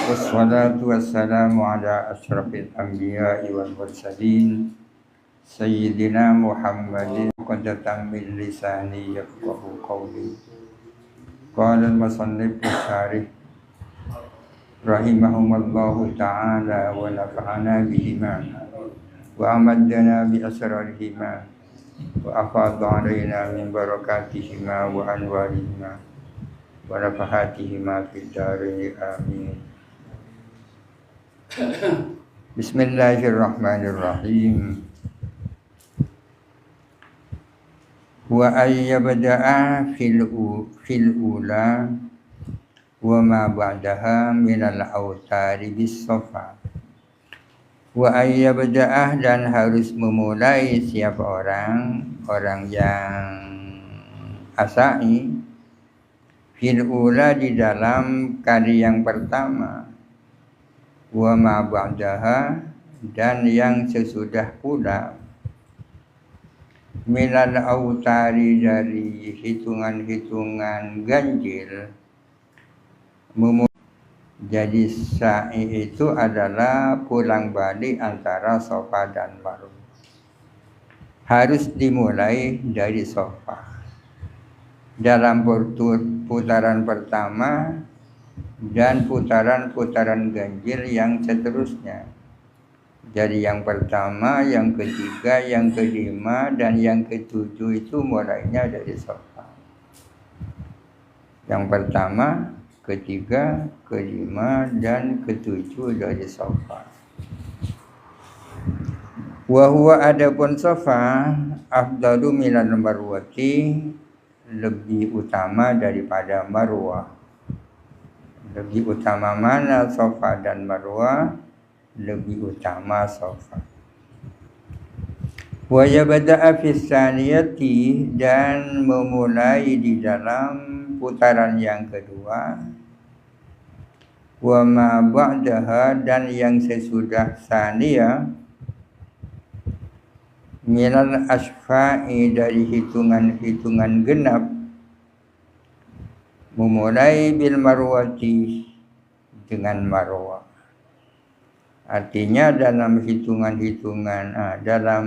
Wassalatu wassalamu ala asyrafil anbiya'i wal mursalin Sayyidina Muhammadin qadatan min lisani yafqahu qawli. Qala al-musannif syarih rahimahumullahu ta'ala wa nafa'ana bihima wa amaddana bi asrarihima wa afadha alaina min barakatihima wa anwarihima wa nafahatihima fid dharain amin. Bismillahirrahmanirrahim. Wa ayyabda'a fil ula wa ma ba'daha minal autari bis sofa. Wa ayyabda'ah, dan harus memulai siapa orang yang asai fil ula, di dalam kali yang pertama, wa ma ba'daha, dan yang sesudah pula, minal autari, dari hitungan-hitungan ganjil. Jadi sa'i itu adalah pulang balik antara sofa dan marwah. Harus dimulai dari sofa dalam putaran pertama dan putaran-putaran ganjil yang seterusnya. Jadi yang pertama, yang ketiga, yang kelima, dan yang ketujuh itu mulainya dari sofa. Yang pertama, ketiga, kelima, dan ketujuh dari sofa. Wa huwa, adapun sofa, afdalu minal marwati, lebih utama daripada marwah. Lebih utama mana sofa dan marwah? Lebih utama sofa. Wa yabda'a fis saniyati, dan memulai di dalam putaran yang kedua. Wa ma ba'daha, dan yang sesudah saniyah, minal asfa'i, dari hitungan-hitungan genap. Memulai bil marwati, dengan marwah. Artinya dalam dalam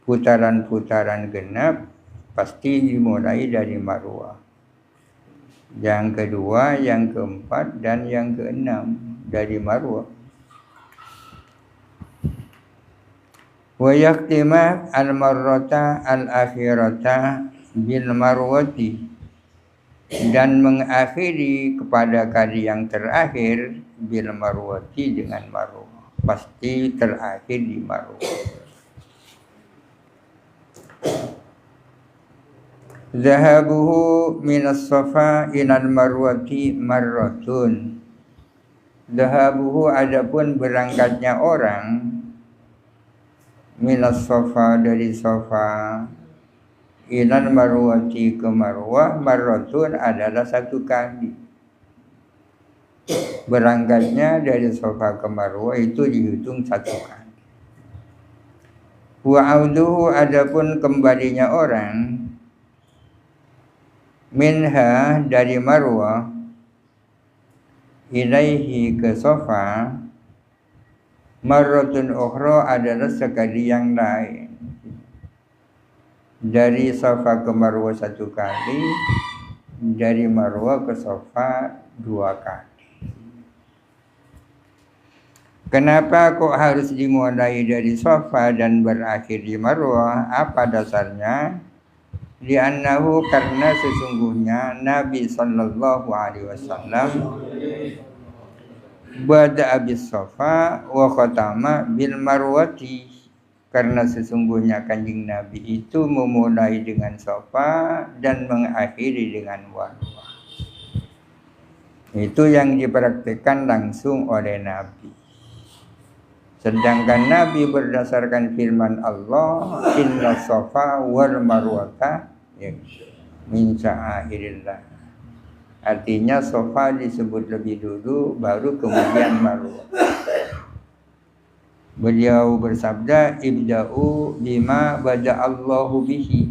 putaran-putaran genap pasti dimulai dari marwah. Yang kedua, yang keempat, dan yang keenam dari marwah. Wa yaktima al-marrata al-akhirata bil marwati, dan mengakhiri kepada kali yang terakhir bil marwati, dengan marwah. Pasti terakhir di marwah. Zahabuhu minas safa ilal marwati marratun. Zahabuhu, adapun berangkatnya orang, minas safa, dari safa, ilal marwati, ke marwah, marratun, adalah satu kali. Berangkatnya dari safa ke marwah itu dihitung satu kali. Wa auduhu, adapun kembalinya orang, minha, dari marwah, ilaihi, ke safa, marratun ukhra, adalah sekali yang lain. Dari safa ke marwah satu kali, dari marwah ke safa dua kali. Kenapa kok harus dimulai dari safa dan berakhir di marwah? Apa dasarnya? Li'annahu, karena sesungguhnya Nabi sallallahu alaihi wasallam bada'a bis safa wa khatama bil marwati, karena sesungguhnya Kanjeng Nabi itu memulai dengan safa dan mengakhiri dengan marwah. Itu yang dipraktikkan langsung oleh Nabi. Sedangkan Nabi berdasarkan firman Allah, inna safa wal marwata min sya'airillah. Artinya safa disebut lebih dulu, baru kemudian marwah. Beliau bersabda, ibda'u bima bada'allahu bihi.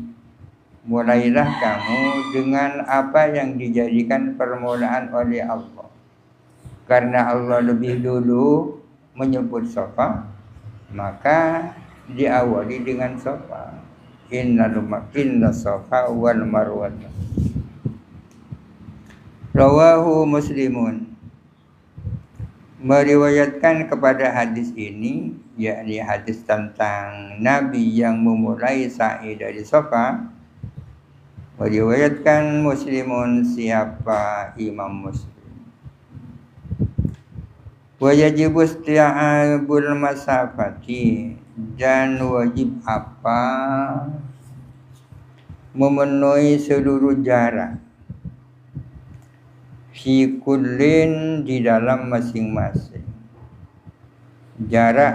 Mulailah kamu dengan apa yang dijadikan permulaan oleh Allah. karena Allah lebih dulu menyebut Safa, maka diawali dengan Safa. Inna Safa wal Marwah. Rawahu Muslimun. Meriwayatkan kepada hadis ini, yakni hadis tentang Nabi yang memulai sa'i dari Safa, meriwayatkan Muslimun, siapa Imam Muslim. Wa yajibu isti'abul masafati, dan wajib apa memenuhi seluruh jarak, fi kullin, di dalam masing-masing. Jarak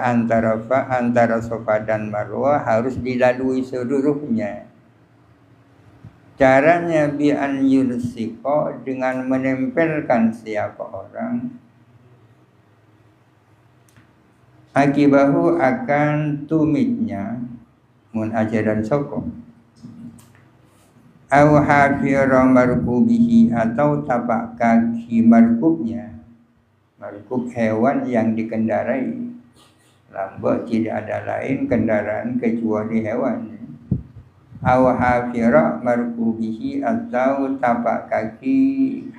antara Safa dan Marwah harus dilalui seluruhnya. Caranya bi an yulsiqa, dengan menempelkan siapa orang akibahu, akan tumitnya, mun ajaran soko, au hafira markubihi, atau tapak kaki markubnya. Markub hewan yang dikendarai, lambat tidak ada lain kendaraan kecuali hewan. Au hafira markubihi, atau tapak kaki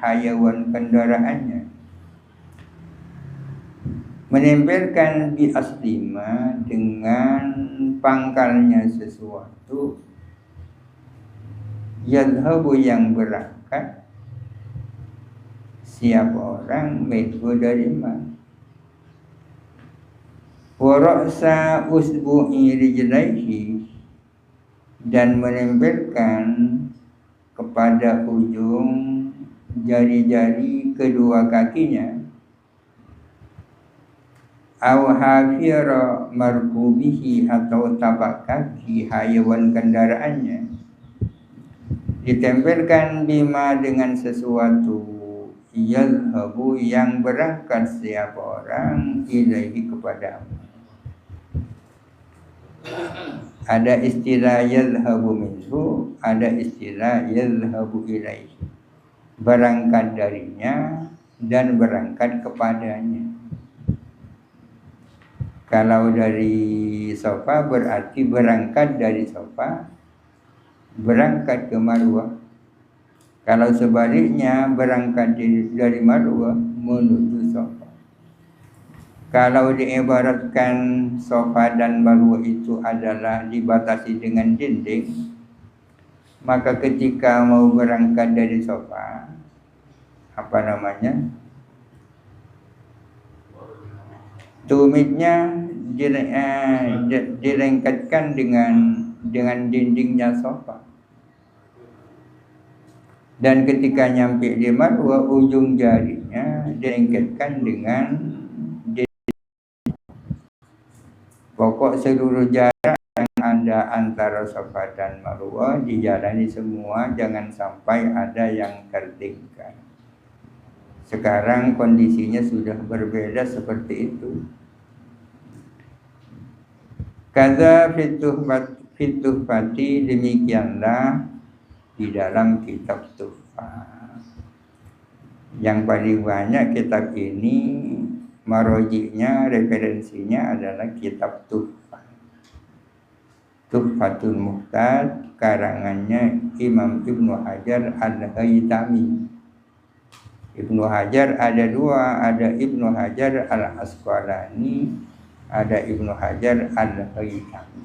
hayawan kendaraannya. Menempelkan bi aslima, dengan pangkalnya sesuatu, yadhabu, yang berangkat, siapa orang, minhu, dari mana, wa ra'sa usbu'i rijlaihi, dan menempelkan kepada ujung jari-jari kedua kakinya, au hafira markubihi, atau tapak kaki hayawan kendaraannya, ditempelkan bima, dengan sesuatu, yadhabu, yang berangkat siapa orang, ilaihi, kepada Allah. Ada istilah yadhabu minhu, ada istilah yadhabu ilaihi, berangkat darinya dan berangkat kepadanya. Kalau dari Safa berarti berangkat dari Safa, berangkat ke Marwah. Kalau sebaliknya, berangkat dari Marwah menuju Safa. Kalau diibaratkan Safa dan Marwah itu adalah dibatasi dengan dinding, maka ketika mau berangkat dari Safa, tumitnya dilengketkan dengan dindingnya Safa. Dan ketika nyampe di Marwah, ujung jarinya dilengketkan dengan dinding. Pokok seluruh jarak yang ada antara Safa dan Marwah dijalani semua, jangan sampai ada yang tertinggal. Sekarang kondisinya sudah berbeda seperti itu. Kaza fituhfati, demikianlah di dalam kitab Tuhfah. Yang paling banyak kitab ini marojinya, referensinya adalah kitab Tuhfah. Tuhfatul Muhtad, karangannya Imam Ibnu Hajar Al-Haytami. Ibnu Hajar ada dua, ada Ibnu Hajar Al-Asqalani, ada Ibnu Hajar Al-Haytami.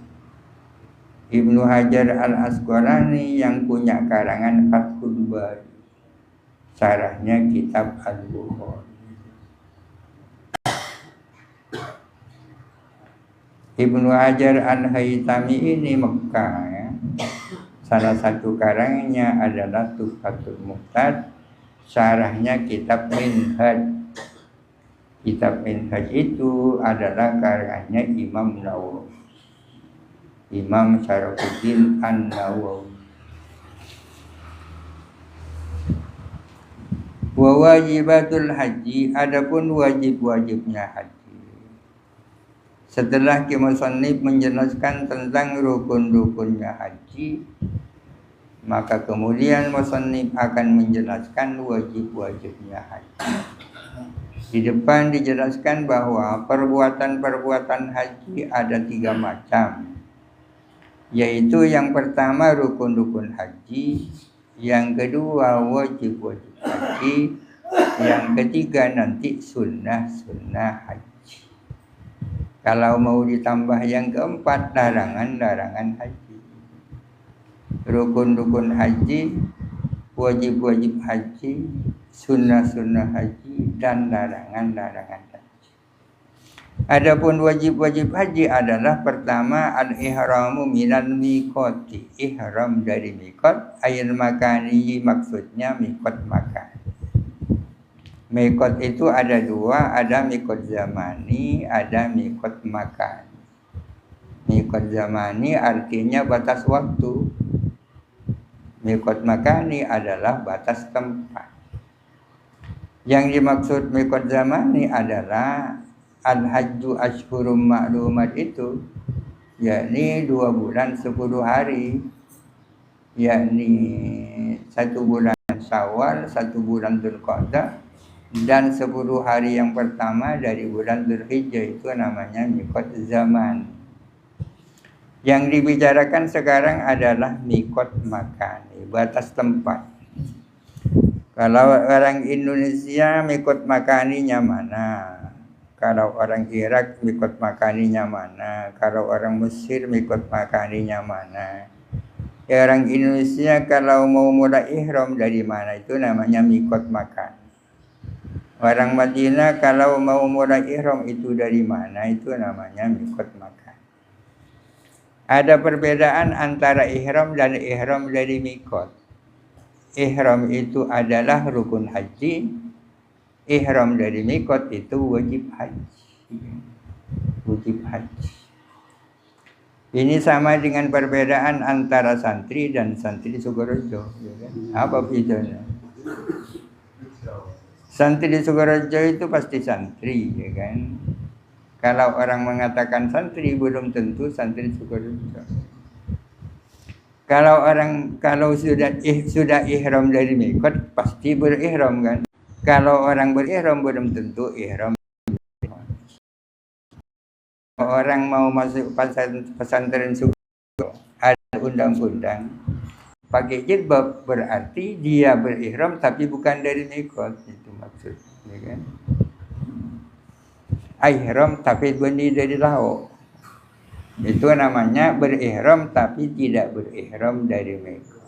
Ibnu Hajar Al-Asqalani yang punya karangan Fathul Bari, syarahnya kitab Al-Bukhari. Ibnu Hajar Al-Haytami ini Mekah, ya. Salah satu karangannya adalah Tuhfatul Muhtad, syarahnya kitab Minhaj. Kitab Minhaj itu adalah karangannya Imam Nawawi, Imam Syarafuddin An-Nawawi. Wa wajibatul haji, adapun wajib-wajibnya haji. Setelah Musannif menjelaskan tentang rukun-rukunnya haji, maka kemudian Musannif akan menjelaskan wajib-wajibnya haji. Di depan dijelaskan bahwa perbuatan-perbuatan haji ada 3 macam. Yaitu yang pertama rukun-rukun haji, yang kedua wajib-wajib haji, yang ketiga nanti sunnah-sunnah haji. Kalau mau ditambah yang keempat, larangan-larangan haji. Rukun-rukun haji, wajib-wajib haji, sunnah-sunnah haji, dan larangan-larangan haji. Adapun wajib-wajib haji adalah pertama al-ihramu minal miqati, ihram dari miqat, ayil makani, maksudnya miqat makan. Miqat itu ada 2, ada miqat zamani, ada miqat makan. Miqat zamani artinya batas waktu. Miqat makani adalah batas tempat. Yang dimaksud miqat zamani adalah al-hajju ashhurum ma'lumat itu, yakni 2 bulan 10 hari, yakni 1 bulan Syawal, 1 bulan Dzulqa'dah, dan 10 hari yang pertama dari bulan Dzulhijjah, itu namanya miqat zaman. Yang dibicarakan sekarang adalah miqat makani, batas tempat. Kalau orang Indonesia miqat makaninya mana? Kalau orang Irak miqat makaninya mana? Kalau orang Mesir miqat makaninya mana? Orang Indonesia kalau mau mulai ihram dari mana, itu namanya miqat makan. Orang Madinah kalau mau mulai ihram itu dari mana, itu namanya miqat makan. Ada perbedaan antara ihram dan ihram dari miqat. Ihram itu adalah rukun haji. Ihram dari miqat itu wajib haji. Wajib haji. Ini sama dengan perbedaan antara santri dan santri Sukorejo, ya kan? Apa bedanya? Santri di Sukorejo itu pasti santri, ya kan? Kalau orang mengatakan santri, belum tentu santri Sukorejo. Kalau sudah ihram dari miqat, pasti berihram, kan? Kalau orang berihram belum tentu ihram. Orang mau masuk pesantren Sukorejo, ada undang-undang pakai jilbab, berarti dia berihram tapi bukan dari miqat, itu maksudnya, kan? Ihram tapi benih dari laut, itu namanya berihram tapi tidak berihram dari miqat.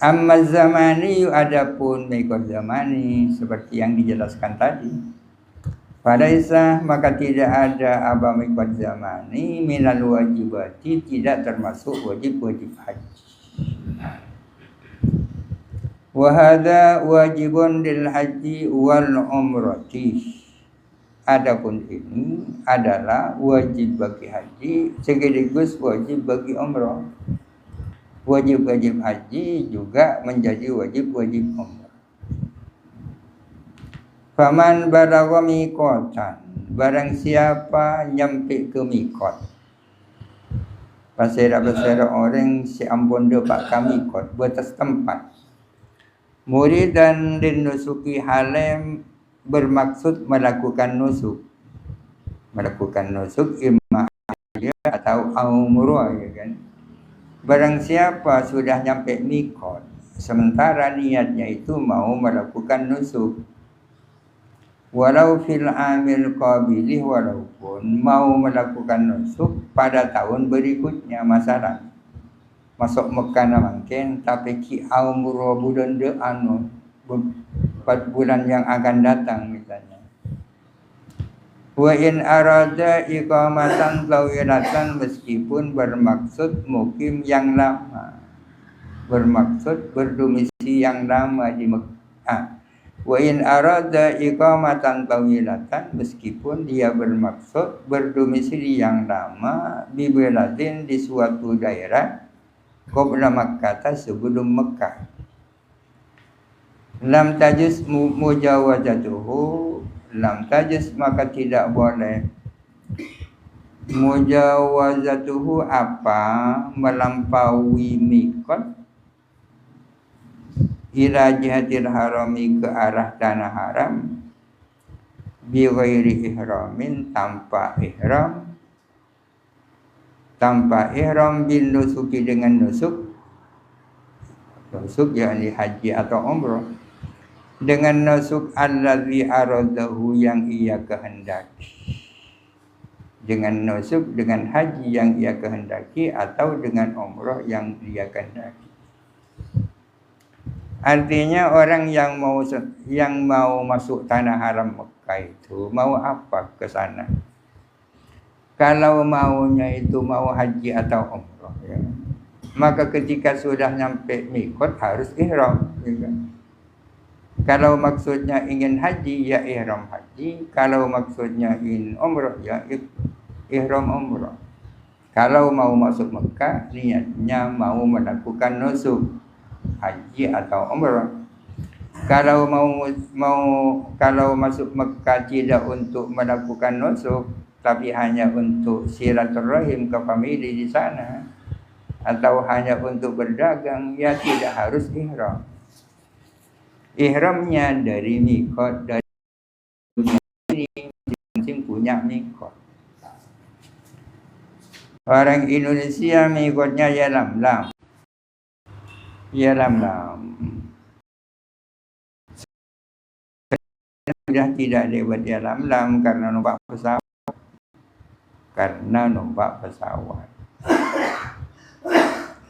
Amma zamani, adapun miqat zamani seperti yang dijelaskan tadi, falaisa, maka tidak ada apa miqat zamani minal wajibati, tidak termasuk wajib-wajib haji. Wa hadza wajibun lil haji wal umrati. Adapun ini adalah wajib bagi haji sekaligus wajib bagi umrah. Wajib-wajib haji juga menjadi wajib-wajib umrah. Faman balagha miqatan, barang siapa nyampe ke miqat. Pasera-pasera orang si ampun depak ke miqat, batas tempat. Muridan din nusuki halim, bermaksud melakukan nusuk. Melakukan nusuk imma atau umrah, ya kan? Barang siapa sudah nyampe miqat, sementara niatnya itu mau melakukan nusuk, walau fil amil qabilih, walaupun mau melakukan nusuk pada tahun berikutnya, masalah masuk Mekah mungkin, tapi ki umrah bulan de anu 4 bulan yang akan datang misalnya. Wa in arada iqamatan tawilatan, meskipun bermaksud mukim yang lama, bermaksud berdomisili yang lama di Mekah. Wa in arada iqamatan tawilatan, meskipun dia bermaksud berdomisili yang lama bi baladin, di suatu daerah, qabla Makkah, sebelum Mekah. Lam tajuz mujawazatuhu, lam tajuz maka tidak boleh mujawazatuhu apa melampaui miqat, ila jihatil harami, ke arah tanah haram, bi ghairi ihramin, tanpa ihram bin nusuki, dengan nusuk yakni haji atau umrah, dengan nusuk allazi aradahu, yang ia kehendaki, dengan nusuk, dengan haji yang ia kehendaki, atau dengan umrah yang ia kehendaki. Artinya orang yang mau masuk tanah haram Mekah itu mau apa ke sana? Kalau maunya itu mau haji atau umrah, ya, maka ketika sudah nyampe mikot harus ihram, ya. Kalau maksudnya ingin haji, ya ihram haji. Kalau maksudnya ingin umrah, ya ihram umrah. Kalau mau masuk Mekah, niatnya mau melakukan nusuk haji atau umrah. Kalau kalau masuk Mekah tidak untuk melakukan nusuk, tapi hanya untuk silaturahim ke famili di sana, atau hanya untuk berdagang, ya tidak harus ihram. Ihramnya dari mikot, dari ini masing-masing punya mikot. Orang Indonesia mikotnya ya Lam-Lam. Sudah tidak lewat ya Lam-Lam karena numpak pesawat.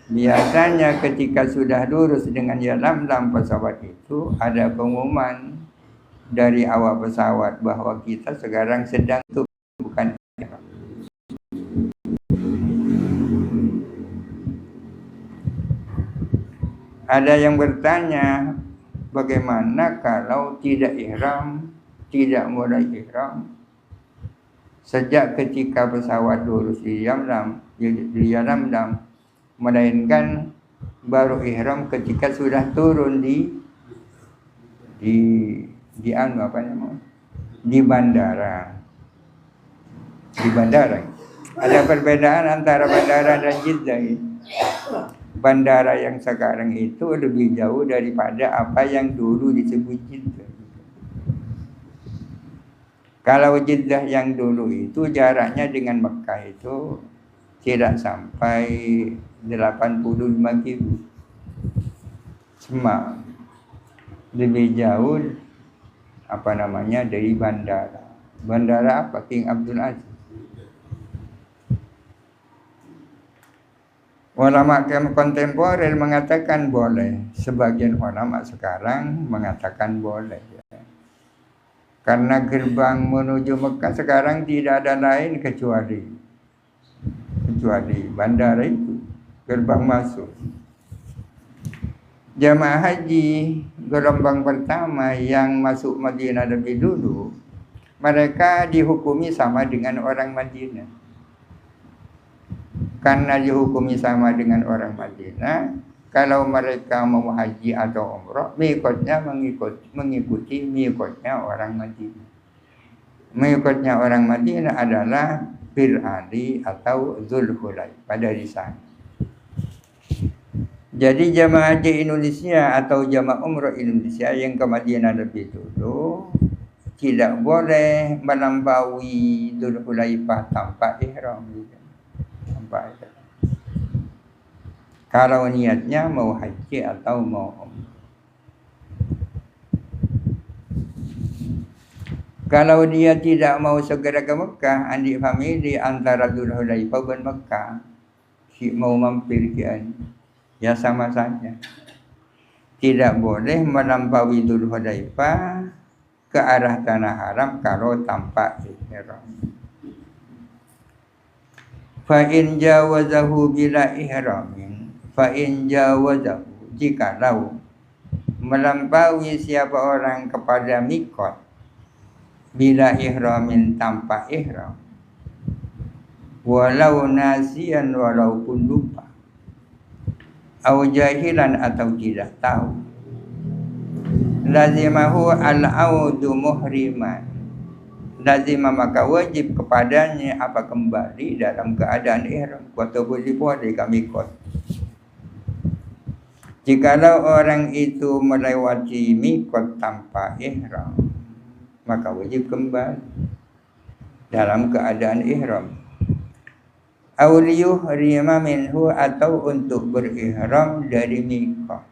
Biasanya ketika sudah lurus dengan ya Lam-Lam pesawat itu, ada pengumuman dari awak pesawat bahwa kita sekarang sedang bukan. Ada yang bertanya, bagaimana kalau tidak ihram, tidak mulai ihram sejak ketika pesawat lurus di Lam-Lam, melainkan baru ihram ketika sudah turun di bandara. Di bandara. Ada perbedaan antara bandara dan Jeddah. Bandara yang sekarang itu lebih jauh daripada apa yang dulu disebut Jeddah. Kalau Jeddah yang dulu itu jaraknya dengan Mekah itu tidak sampai 85 km. Semak. Lebih jauh dari bandara. Bandara apa? King Abdul Aziz. Ulama kontemporer mengatakan boleh. Sebagian ulama sekarang mengatakan boleh. Karena gerbang menuju Mekah sekarang tidak ada lain kecuali bandara itu, gerbang masuk. Jamaah haji gelombang pertama yang masuk Madinah lebih dulu, mereka dihukumi sama dengan orang Madinah. Karena dihukumi sama dengan orang Madinah, kalau mereka mau haji atau umrah, mikotnya mengikuti mikotnya orang Madinah. Mikotnya orang Madinah adalah Bir Ali atau Dzulhulaifah dari sana. Jadi jamaah haji Indonesia atau jamaah umrah Indonesia yang ke Madinah lebih dulu tidak boleh melampaui Dzulhulaifah tanpa ihram. Kalau niatnya mau haji atau mau umrah. Kalau dia tidak mau segera ke Mekah, adik famili antara Dzulhulaifah dan Mekah, si mau mampir kian, ya sama saja. Tidak boleh melampaui Dzulhulaifah ke arah tanah haram kalau tanpa ihram. Fa in jawazahu bila ihramin, fa in jawazahu, jikalau melampaui siapa orang kepada mikot bila ihramin tanpa ihram, walau nasian, walaupun lupa, au jahilan atau tidak tahu, lazimahu al-audu muhriman, lazimah maka wajib kepadanya apa kembali dalam keadaan ihram. Waktu boleh kami kot. Jikalau orang itu melewati mikot tanpa ihram, maka wajib kembali dalam keadaan ihram. Auliyuhrima minhu, atau untuk berihram dari mikot.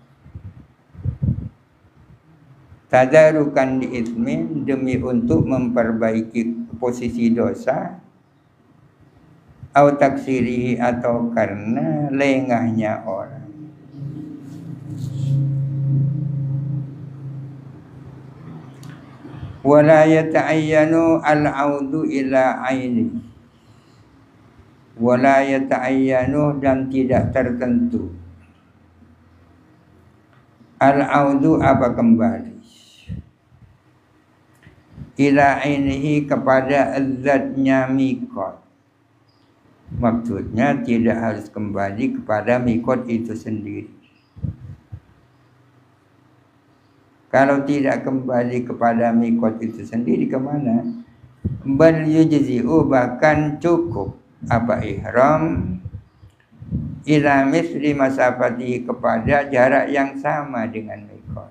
Tadarukan di ismin, demi untuk memperbaiki posisi dosa. Au taksirihi, atau karena lengahnya orang. Wala yata'ayyanu al-audu ila aini. Wala yata'ayyanu, dan tidak tertentu. Al-audu, apa kembali. Ila ainihi, kepada zatnya mikot. Maksudnya tidak harus kembali kepada mikot itu sendiri. Kalau tidak kembali kepada mikot itu sendiri, kemana? Bal yujzi'u, bahkan cukup apa ihram ila misli masafati, kepada jarak yang sama dengan mikot.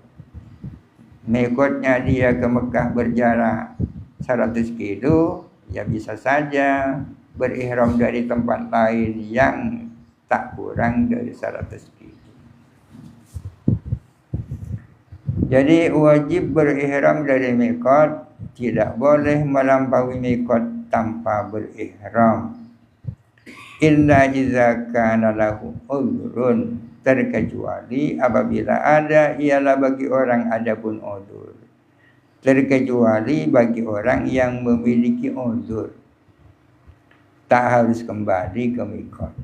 Mikotnya dia ke Mekah berjarak 100 kilo, ya bisa saja berihram dari tempat lain yang tak kurang dari 100 kilo. Jadi wajib berihram dari mikot, tidak boleh melampaui mikot tanpa berihram. Illa iza kana lahu udhrun, terkecuali apabila ada, ialah bagi orang adapun udhur. Terkecuali bagi orang yang memiliki udhur, tak harus kembali ke mikot.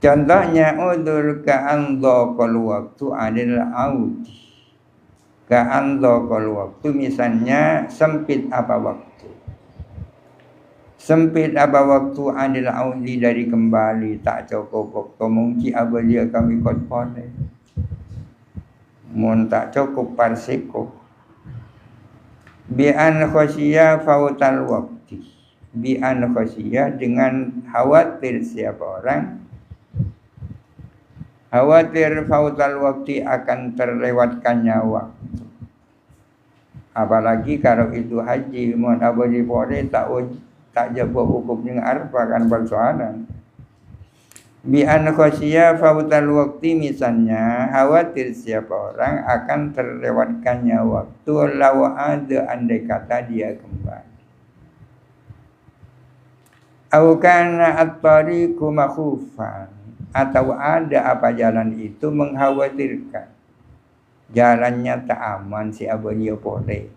Contohnya udhur ka'andhaqal waktu anil audi. Ka'andhaqal waktu, misalnya sempit apa waktu. Sempit apa waktu anil audi, dari kembali, tak cukup waktu mungkin abalia kami kot boleh. Mun tak cukup parsiko. Bi'an khosiyah fautal waktu. Bi'an khosiyah, dengan khawatir siapa orang, khawatir fautal waktu, akan terlewatkannya waktu. Apalagi kalau itu haji, mohon abadi boleh tak jawab hukum dengan arfa, kan persoalan. Bi an khosiyah fautal waktu, misalnya khawatir siapa orang akan terlewatkannya waktu, law ada, andai kata dia kembali. Au kana at-tariqu makhufan, atau ada apa jalan itu mengkhawatirkan, jalannya tak aman, si abadiya boleh.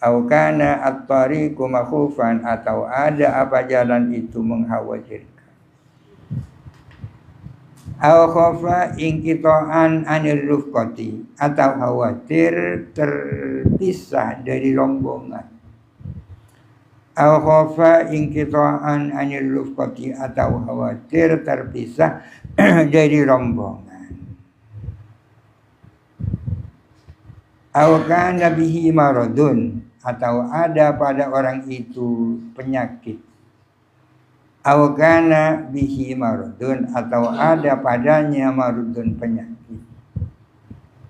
Au kana at-tariqu makhufan, atau ada apa jalan itu mengkhawatirkan. Au khafa inqita'an anil rufqati, atau khawatir terpisah dari rombongan. Au khafa inqita'an anil rufqati, atau khawatir terpisah dari rombongan. Au kana bihi maradun, atau ada pada orang itu penyakit. Au kana bihi maradun, atau ada padanya maradun, penyakit.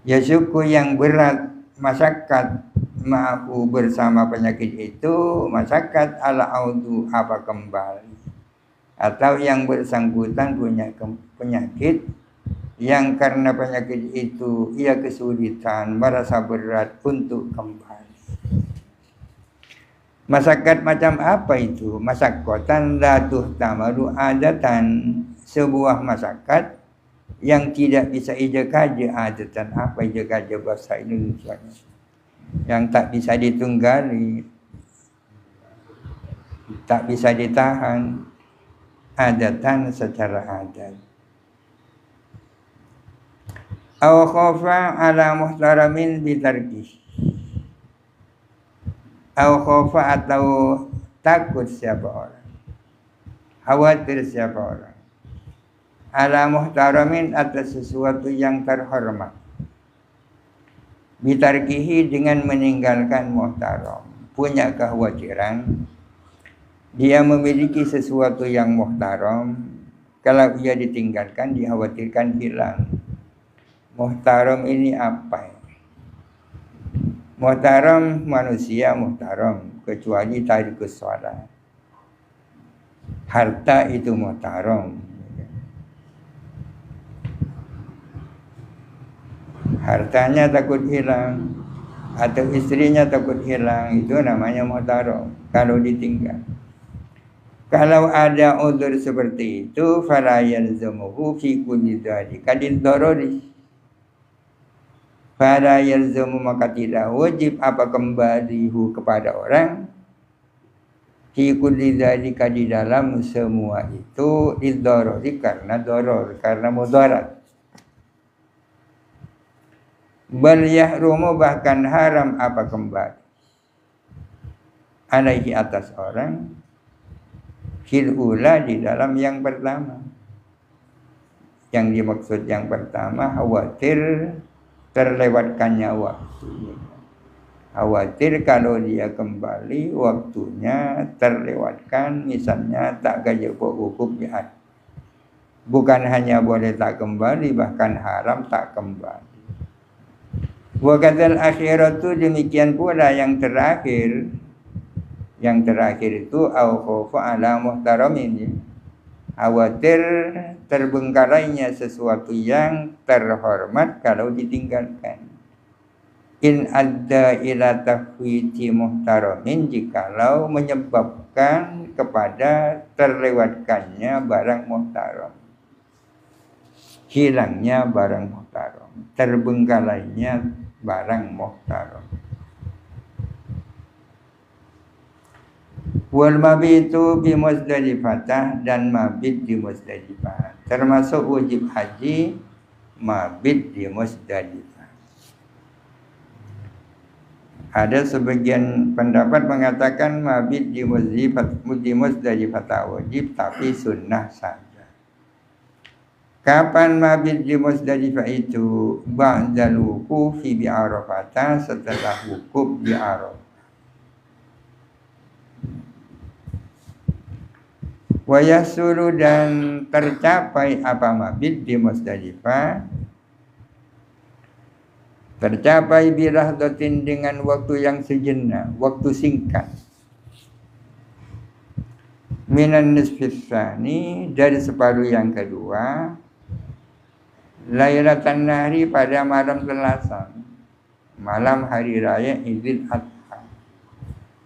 Ya suku yang berat, masyakat ma'ahu, bersama penyakit itu, masyakat ala audu, apa kembali. Atau yang bersangkutan punya penyakit, yang karena penyakit itu ia kesulitan, merasa berat untuk kembali. Masyakat macam apa itu? Masyakotan la tuhtamalu adatan, sebuah masyakat yang tidak bisa ijakaja. Adatan, apa ijakaja bahasa Indonesia? Yang tak bisa ditunggali, tak bisa ditahan. Adatan, secara adat. Aw khafa ala muhtaramin bitarkih. Aw khafa, atau takut siapa orang, khawatir siapa orang, ala muhtaramin, atas sesuatu yang terhormat, bitarkihi, dengan meninggalkan muhtaram. Punya kekhawatiran dia memiliki sesuatu yang muhtaram, Kalau ia ditinggalkan, dikhawatirkan hilang. Muhtaram ini apa? Muhtaram, manusia muhtaram, kecuali tarikus shalah. Harta itu muhtaram. Hartanya takut hilang, atau istrinya takut hilang, itu namanya muhtaram kalau ditinggal. Kalau ada udzur seperti itu, fala yalzamuhu fi kulli dzalika lid-darari. Fala yalzamu, maka tidak wajib apa kembalihu kepada orang fi kulli dzalika, di dalam semua itu, lid-darari, karena doror, karena mudarat. Bal yahrumu, bahkan haram apa kembali alaihi, atas orang, fil ula, di dalam yang pertama. Yang dimaksud yang pertama, khawatir terlewatkannya waktu. Khawatir kalau dia kembali waktunya terlewatkan, misalnya tak gajah hukum jihad. Bukan hanya boleh tak kembali, bahkan haram tak kembali. Wa kadzal akhiratu, demikian pula yang terakhir. Yang terakhir itu au khaufu ala muhtaramin, khawatir terbengkalainya sesuatu yang terhormat kalau ditinggalkan. In adda ila tafwiti muhtaramin, jikalau menyebabkan kepada terlewatkannya barang muhtaram, hilangnya barang muhtaram, terbengkalainya barang muhtaram. Wal mabitu bi Muzdalifah, dan mabit di Muzdalifah. Termasuk wajib haji mabit di Muzdalifah. Ada sebagian pendapat mengatakan mabit di Muzdalifah wajib, tapi sunnah saja. Kapan mabit di Muzdalifah itu? Ba'dal wuqufi bi Arafah, setelah wukuf di Arafah. Wa yasulu, dan tercapai apa mabit di Muzdalifah, tercapai bilahdatin, dengan waktu yang sejenak, waktu singkat. Minan nisfis tsani, dari separuh yang kedua. Lailatan nahri, pada malam Selasa, malam hari raya Idul Adha.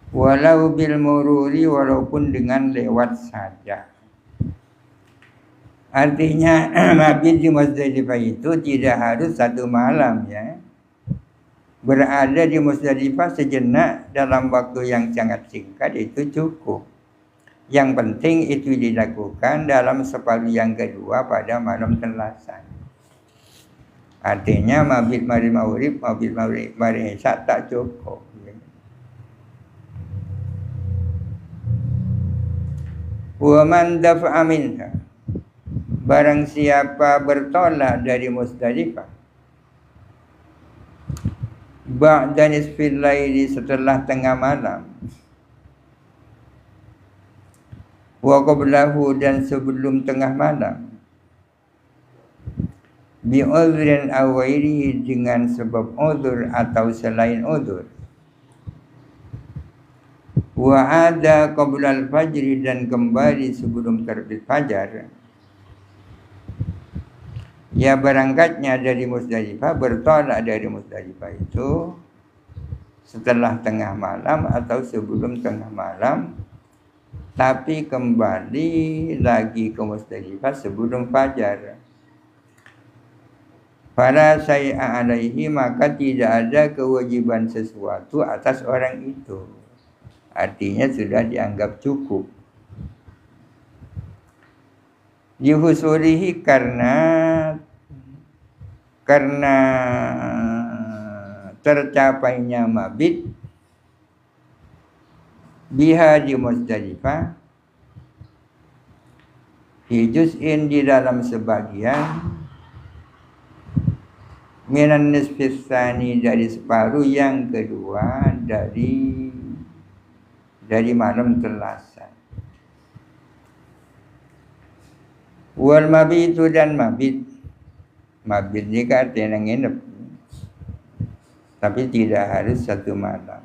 Walau bil mururi, walaupun dengan lewat saja. Artinya mabit di Muzdalifah itu tidak harus satu malam, ya. Berada di Muzdalifah sejenak dalam waktu yang sangat singkat itu cukup. Yang penting itu dilakukan dalam separuh yang kedua pada malam Selasa. Artinya mabit mari maghrib, mabit mari isya tak cukup. Wa man dafa'a minha, barang siapa bertolak dari Muzdalifah, ba'da nisfil laili, setelah tengah malam, wa qablahu, dan sebelum tengah malam, bi udhrin aw ghairihi, dengan sebab udhur atau selain udhur, wa ada qabla al-fajri, dan kembali sebelum terbit fajar. Ya, berangkatnya dari Muzdalifah, bertolak dari Muzdalifah itu setelah tengah malam atau sebelum tengah malam, tapi kembali lagi ke Muzdalifah sebelum fajar. Fala syai'a alaihi, maka tidak ada kewajiban sesuatu atas orang itu. Artinya sudah dianggap cukup. Dihusulihi, karena tercapainya mabit biha di Muzdalifah, fi juz'in, di dalam sebagian, minan nisfis tsani, dari separuh yang kedua dari malam Selasa. Wal mabitu dan mabit. Mabit juga artinya nginep. Tapi tidak harus satu malam.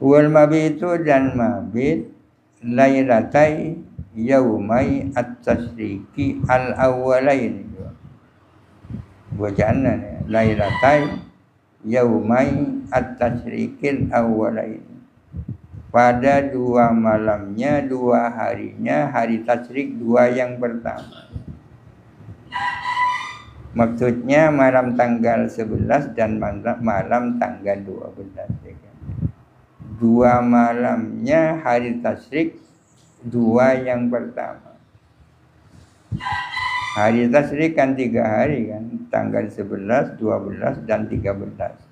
Wal mabitu dan mabit lailatai yaumai at-tasyriki al-awwalain. Bacaannya nih, lailatai yaumai at-tasyrikil awwalain. Pada 2 malamnya, 2 harinya hari tasyrik 2 yang pertama. Maksudnya malam tanggal 11 dan malam tanggal 12. 2 malamnya hari tasyrik 2 yang pertama. Hari tasyrik kan 3 hari kan, tanggal 11, 12 dan 13.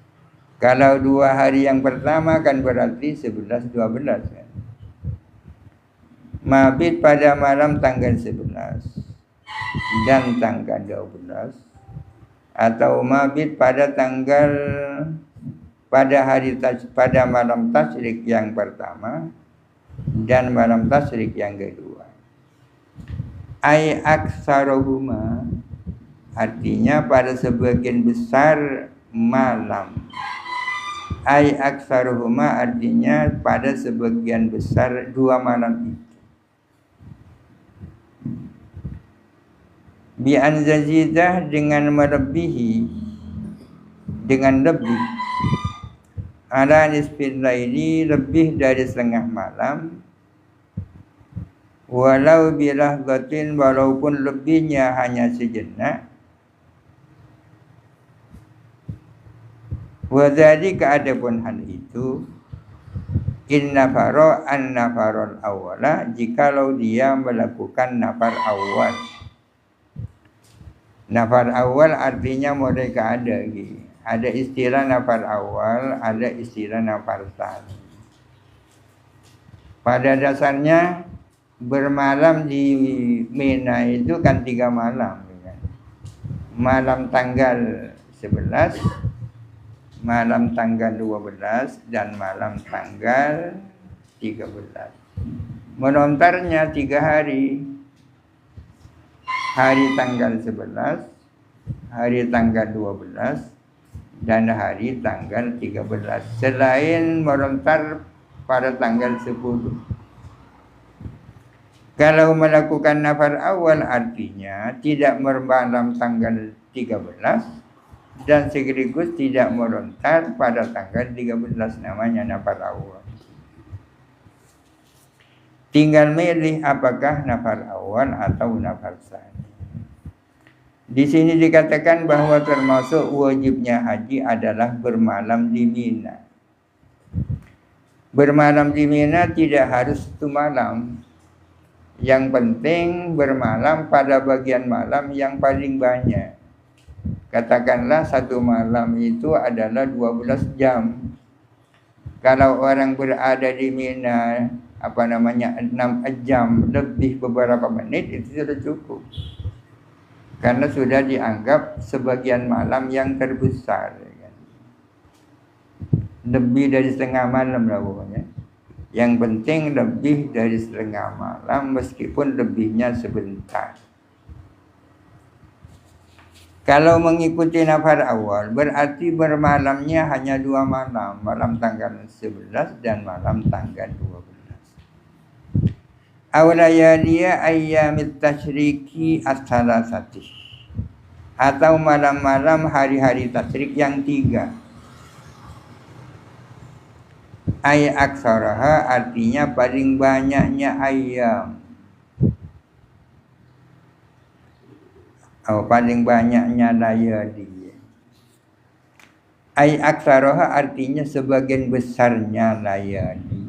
Kalau 2 hari yang pertama kan berarti 11, 12 kan. Mabit pada malam tanggal 11 dan tanggal 12, atau mabit pada pada malam tasyrik yang pertama dan malam tasyrik yang kedua. Ai aksarohuma, artinya pada sebagian besar malam. Ai aksarohuma artinya pada sebagian besar 2 malam itu. Bi anzazidah dengan melebihi, dengan lebih, ala nisfil laili, lebih dari setengah malam, walau bilahzatin, walaupun lebihnya hanya sejenak. Wadzalika, adapun hal itu, innafaro an-nafarul awwala, jikalau dia melakukan nafar awal. Nafar awal artinya mereka ada istilah nafar awal, ada istilah nafar tsani. Pada dasarnya bermalam di Mina itu kan 3 malam kan? Malam tanggal 11, malam tanggal 12 dan malam tanggal 13. Menontarnya 3 hari. Hari tanggal 11, hari tanggal 12 dan hari tanggal 13. Selain melontar pada tanggal 10. Kalau melakukan nafar awal artinya tidak bermalam tanggal 13 dan sekaligus tidak melontar pada tanggal 13, namanya nafar awal. Tinggal milih apakah nafar awal atau nafar tsani. Di sini dikatakan bahwa termasuk wajibnya haji adalah bermalam di Mina. Bermalam di Mina tidak harus 1 malam. Yang penting bermalam pada bagian malam yang paling banyak. Katakanlah 1 malam itu adalah 12 jam. Kalau orang berada di Mina 6 jam lebih beberapa menit, itu sudah cukup. Karena sudah dianggap sebagian malam yang terbesar. Lebih dari setengah malam lah pokoknya. Yang penting lebih dari setengah malam, meskipun lebihnya sebentar. Kalau mengikuti nafar awal, berarti bermalamnya hanya 2 malam. Malam tanggal 11 dan malam tanggal 12. Awlayaliya ayyamit tasyriki as-salasati, atau malam-malam hari-hari tasyrik yang 3. Ay aksaraha artinya paling banyaknya ayam. Paling banyaknya layali. Ay aksaraha artinya sebagian besarnya layali.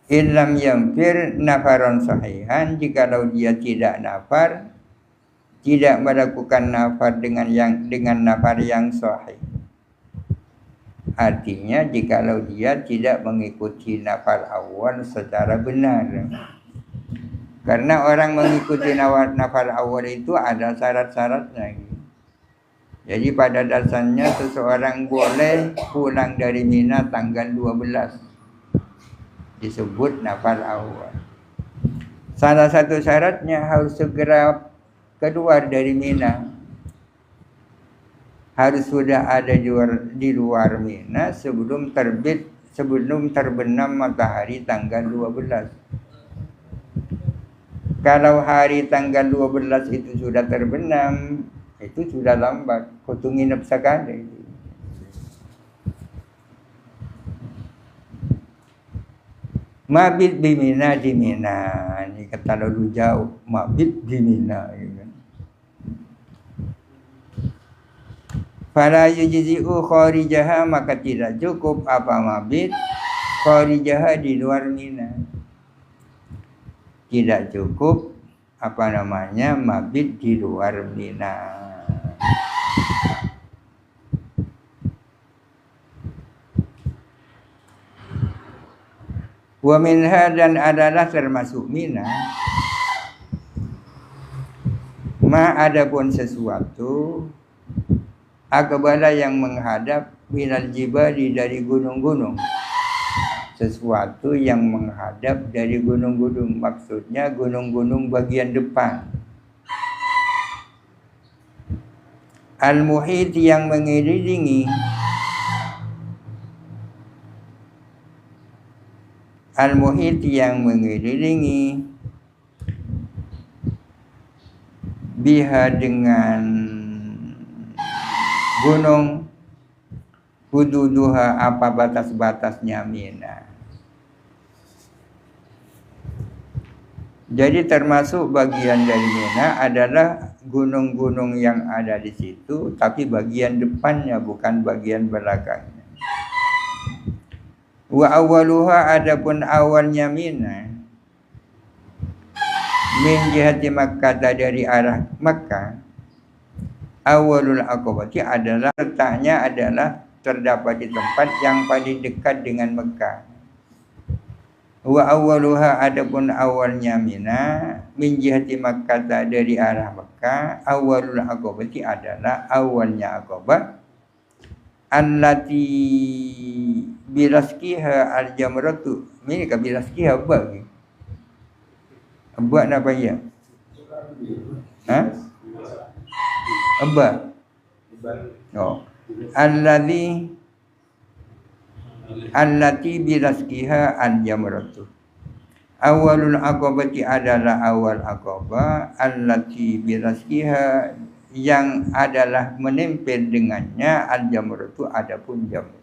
Illam yampir nafaron sahihan, jikalau dia tidak nafar, tidak melakukan nafar dengan nafar yang sahih. Artinya jikalau dia tidak mengikuti nafar awal secara benar. Karena orang mengikuti nafar awal itu ada syarat-syaratnya. Jadi pada dasarnya seseorang boleh pulang dari Mina tanggal 12. disebut nafal awal. Salah satu syaratnya harus segera keluar dari Mina. Harus sudah ada di luar Mina sebelum terbenam matahari tanggal 12. Kalau hari tanggal 12 itu sudah terbenam, itu sudah lambat. Kutu nginep sekali. Mabit di Mina, ini kata lalu jauh, mabit di Mina, ya kan? Fala yujzi'u kharijaha, maka tidak cukup apa mabit kharijaha di luar Mina. Tidak cukup mabit di luar Mina. Wa minha, dan adalah termasuk Mina, ma adapun sesuatu akbala yang menghadap minal jibali dari gunung-gunung. Sesuatu yang menghadap dari gunung-gunung, maksudnya gunung-gunung bagian depan. Al-muhit, yang mengelilingi. Al-muhit, yang mengelilingi biha, dengan gunung, hududuha, apa batas-batasnya Mina. Jadi termasuk bagian dari Mina adalah gunung-gunung yang ada di situ, tapi bagian depannya, bukan bagian belakangnya. Wa awaluha, adapun awalnya Mina, min jihati Makkah, dari arah Makkah. Awalul aqabati adalah, letaknya adalah terdapat di tempat yang paling dekat dengan Mekah. Wa awaluha, adapun awalnya Mina, min jihati Makkah, dari arah Mekah. Awalul aqabati adalah awalnya Aqabah, allati bilaskiha al-jamratu. Ini ke bilaskiha bagi buat apa ya? Abba. Oh. Allati bilaskiha al-jamratu. Awalul aqabati adalah awal Aqabah, allati bilaskiha, yang adalah menempel dengannya al-jamratu, adapun jamrah.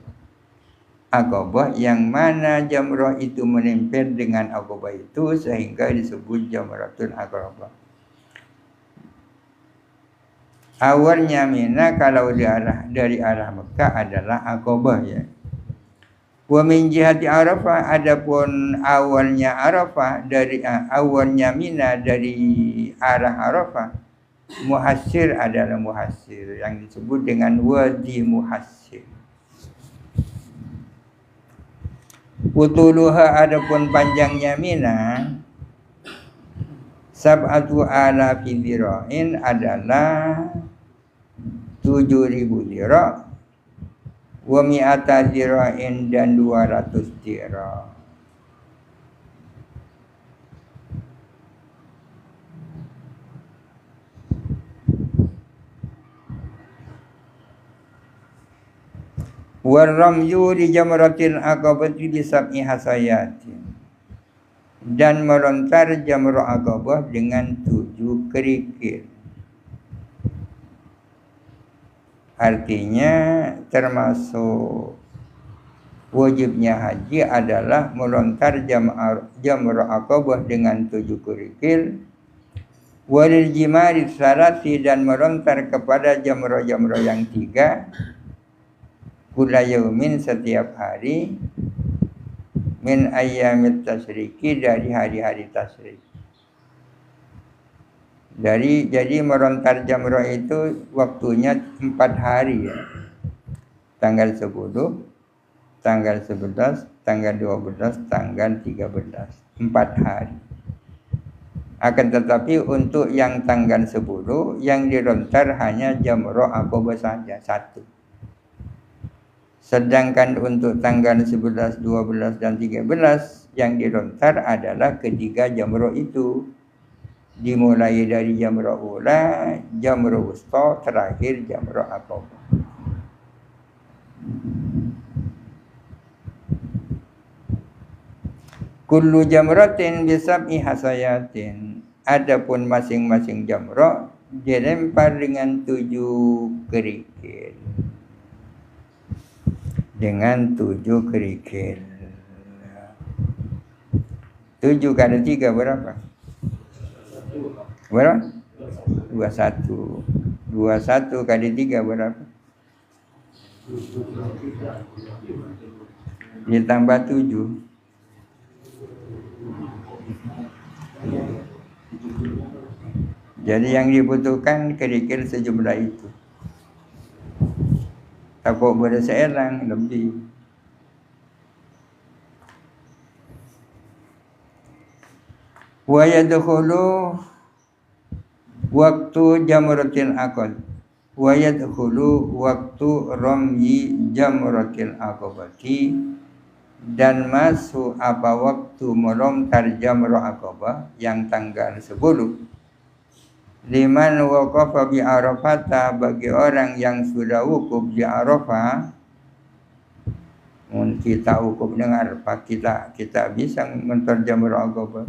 Aqabah, yang mana jamrah itu menempel dengan Aqabah itu, sehingga disebut jamratul Aqabah. Awalnya Mina kalau dari arah Mekah adalah Aqabah, ya. Wa min jihati Arafah, adapun awalnya Arafah, dari awalnya Mina dari arah Arafah, Muhassir adalah Muhassir, yang disebut dengan Wadi Muhassir. Utuluha, adapun panjangnya Mina, sab'atu alafi dhira'in, adalah 7.000 dhira', wa mi'ata dhira'in, dan 200 dhira'. Warramyu di jamratil aqabati bi sab'i hasayatin, dan melontar jamrah Aqabah dengan 7 kerikil. Artinya termasuk wajibnya haji adalah melontar jamrah Aqabah dengan 7 kerikil. Walil jimari salasi, dan melontar kepada jamrah-jamrah yang 3. Kula yaumin, setiap hari, min ayyamit tasyriki, dari hari-hari tasyrik. Jadi melontar jamrah itu waktunya 4 hari, ya. Tanggal 10, tanggal 11, tanggal 12, tanggal 13. 4 hari. Akan tetapi untuk yang tanggal 10, yang dilontar hanya jamrah Aqabah saja, 1. Sedangkan untuk tanggal 11, 12 dan 13 yang dilontar adalah ketiga jamrah itu. Dimulai dari jamrah ula, jamrah wusta, terakhir jamrah aqabah. Kullu jamratin bisab'i hasayatin. Adapun masing-masing jamrah dilempar dengan 7 kerikil. Dengan 7 kerikil. 7 kali 3 berapa? Berapa? 21. 21 kali 3 berapa? Ditambah 7. Jadi yang dibutuhkan kerikil sejumlah itu. Takut boleh seelang lebih. Wa yadkhulu waktu jamratil aqab. Wa yadkhulu waktu ramyi jamratil aqabati, dan masuk apa waktu melontar jamrah aqabah yang tanggal 10. Liman waqafa bi Arafah, bagi orang yang sudah wukuf di Arafah. Kita wukuf dengan Arafah, kita bisa melontar jamrah aqabah.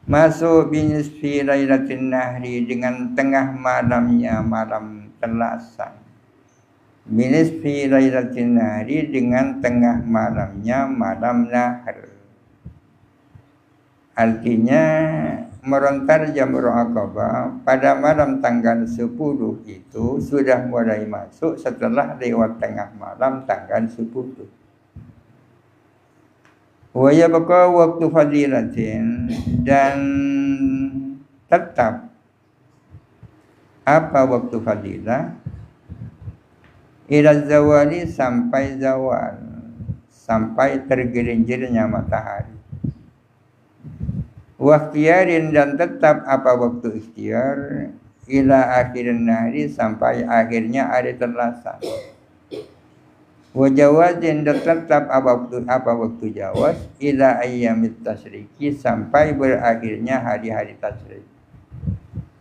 Masuk binisfi lailatin nahri, dengan tengah malamnya malam telasan. Binisfi lailatin nahri, dengan tengah malamnya malam nahar. Artinya melontar jamrah aqabah pada malam tanggal 10 itu sudah mulai masuk setelah lewat tengah malam tanggal 10. Wa yabqa waktu fadilatin, dan tetap apa waktu fadilah? Ila zawali, sampai zawal, sampai tergelincirnya matahari. Waktiyarin, dan tetap apa waktu ikhtiar? Ila akhirin nahari, sampai akhirnya hari telasan. Wajawazin, dan tetap apa waktu jawaz? Ila ayyamit tasyriki, sampai berakhirnya hari-hari tasyrik.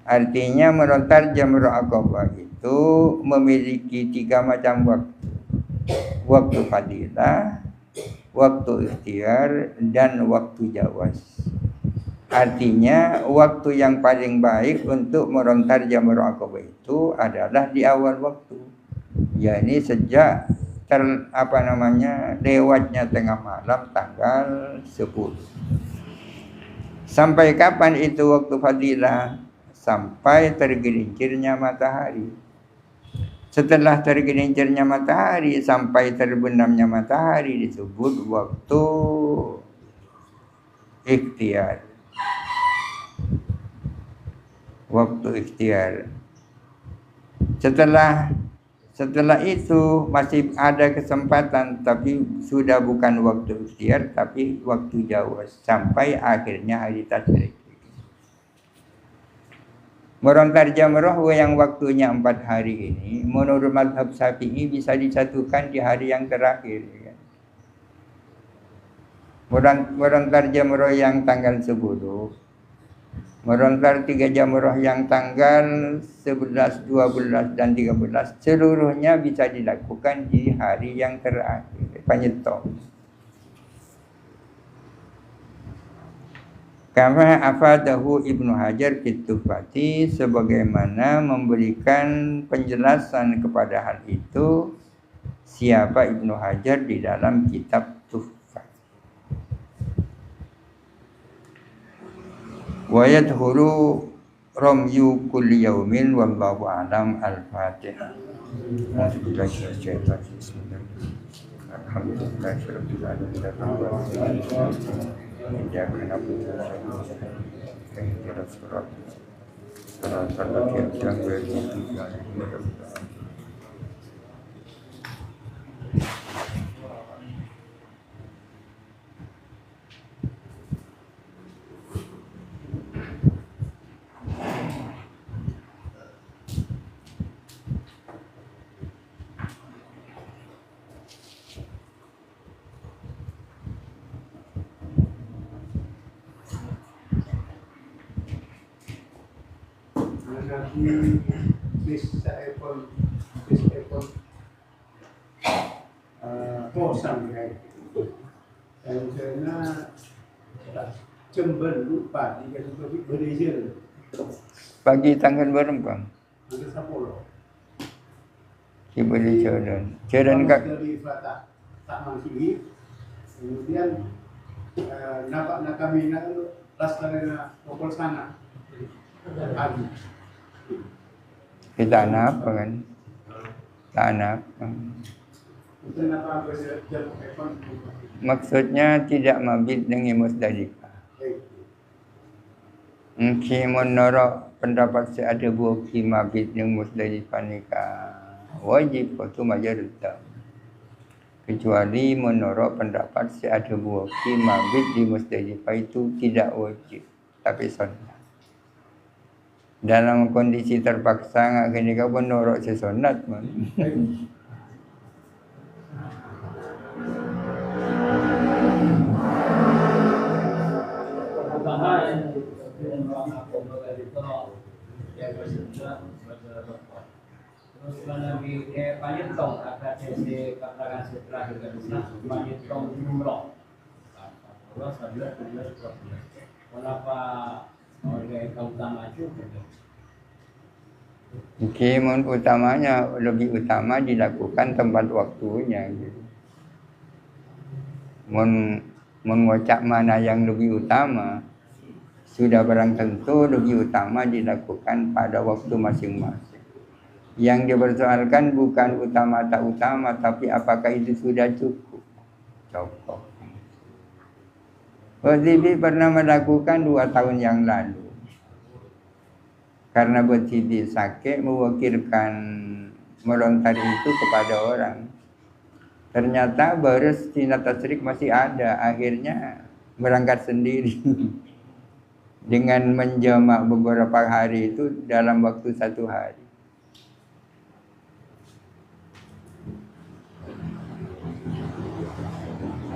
Artinya melontar jamrah aqabah itu memiliki 3 macam waktu. Waktu fadilah, waktu ikhtiar, dan waktu jawaz. Artinya waktu yang paling baik untuk melontar jamrah aqabah itu adalah di awal waktu, yakni sejak lewatnya tengah malam tanggal 10. Sampai kapan itu waktu fadilah? Sampai tergelincirnya matahari. Setelah tergelincirnya matahari sampai terbenamnya matahari disebut waktu ikhtiar. Waktu ikhtiar. Setelah itu masih ada kesempatan, tapi sudah bukan waktu ikhtiar, tapi waktu jawaz, sampai akhirnya hari tasyrik. Melontar jamrah yang waktunya 4 hari ini, menurut mazhab Syafi'i bisa disatukan di hari yang terakhir. Melontar jamrah yang tanggal 10, melontar 3 jamrah yang tanggal 11, 12 dan 13, seluruhnya bisa dilakukan di hari yang terakhir, penyetop. Kama afadahu Ibnu Hajar fit Tuhfati, sebagaimana memberikan penjelasan kepada hal itu siapa Ibnu Hajar di dalam kitab Tuhfah. Wa yadkhulu ramyu kulli yaumin wallahu a'lam. Al-Fatihah. Alhamdulillahirabbil alamin. Iyyaka na'budu wa iyyaka nasta'in. Ihdinas siratal mustaqim. Nabi bisa ekor kosong kayak dan karena cember lupa jika seperti berizir Pagi tanggal berapa? ada 10 Diberi Jordan kak. dari Fatah tak masih kemudian nak kami nak lastarena pokok sana pagi Kita apa kan? Tanah. itu kenapa jam ekor Maksudnya tidak mabit dengan Musdalifah. Mungkin menurut pendapat saya ada buki mabit dengan Musdalifah nikah wajib itu majoritas. Kecuali menurut pendapat saya ada buki mabit di Musdalifah itu tidak wajib, tapi sunnah. Dalam kondisi terpaksa nggak kini kau menurut sesunat man. Terus lagi panitong ada sesi keterangan setelah kita bisa panitong jumroh. Kalau sahaja sudah kenapa oleh utama juga? Mungkin utamanya lebih utama dilakukan tempat waktunya. Gitu. Mengucap mana yang lebih utama sudah barang tentu lebih utama dilakukan pada waktu masing-masing. Yang dipersoalkan bukan utama tak utama, tapi apakah itu sudah cukup. Cukup. Butibi pernah melakukan 2 tahun yang lalu. Karena Butibi sakit mewakilkan melontari itu kepada orang. Ternyata baru Cina Tasrik masih ada, akhirnya berangkat sendiri. Dengan menjamak beberapa hari itu dalam waktu 1 hari.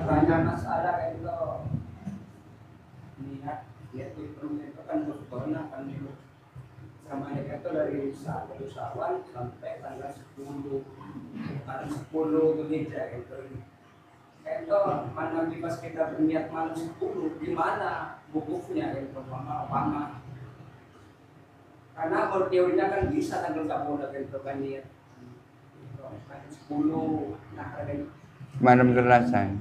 Banyak masalah kayak itu. Niat itu kan berkorban kan dulu. Sama itu dari 1 Syawal sampai tanggal 10. Tanggal 10 itu tidak itu. Itu mana pas kita berniat malam 10 di mana bukunya itu apa? Karena kalau teorinya kan bisa tanggal 10 itu kan niat. 10 nah ada Malam Selasa.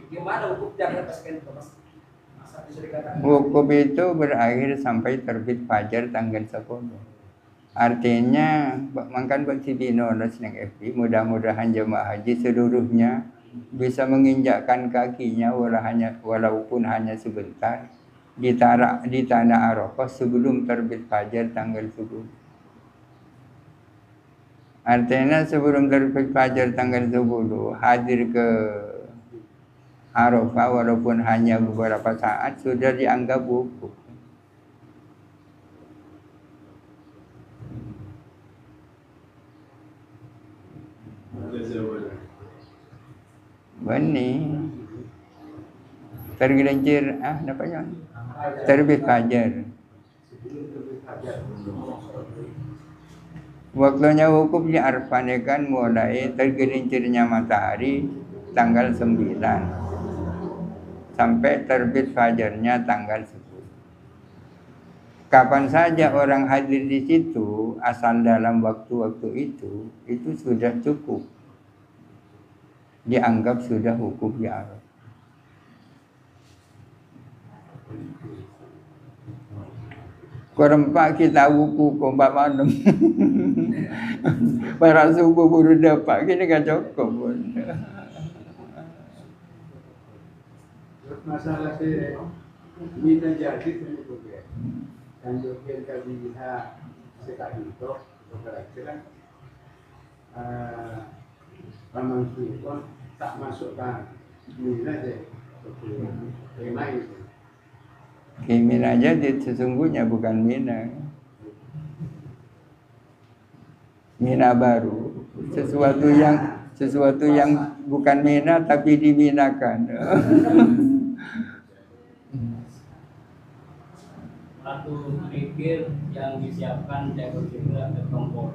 Gimana hukum jangan paskan itu mas? Wukuf itu berakhir sampai terbit fajar tanggal 10. Artinya makan buat si Binolos yang FB, mudah-mudahan jemaah haji seluruhnya bisa menginjakkan kakinya walaupun hanya sebentar di tanah Arafah sebelum terbit fajar tanggal 10. Artinya sebelum terbit fajar tanggal 10 hadir ke Arafah walaupun hanya beberapa saat sudah dianggap wukuf. Bani tergelincir namanya terbit fajar. Waktunya wukuf di Arafah kan mulai tergelincirnya matahari tanggal 9 sampai terbit fajarnya tanggal 10. Kapan saja orang hadir di situ asal dalam waktu-waktu itu sudah cukup. Dianggap sudah wukuf di Arafah. Korempak kita wukuf kompak malam. Para subuh baru dapat gini kan cukup. Masalah minta jadi itu ya. Dan juga kali bisa sekali itu berarti kan Ramang pun tak masukkan mina aja tema itu. Mina aja sesungguhnya bukan mina. Mina baru, sesuatu yang bukan mina tapi diminakan. satu pikir yang disiapkan jago juga ke kompor.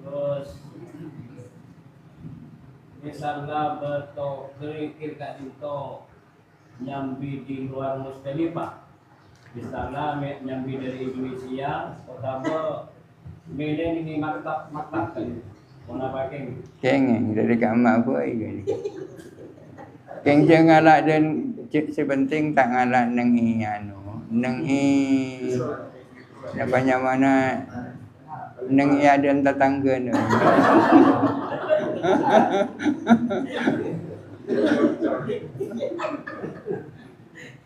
Terus misalnya betul pikir kak itu nyambi di luar Musdalifah, misalnya nyambi dari Indonesia, kota Medan ini maktab kan, mana pakai? Kengeng dari kamar apa ini? Keng jangan ngalak dan sepenting tak ngalak neng anu, neng apa mana neng ada tetangga nu.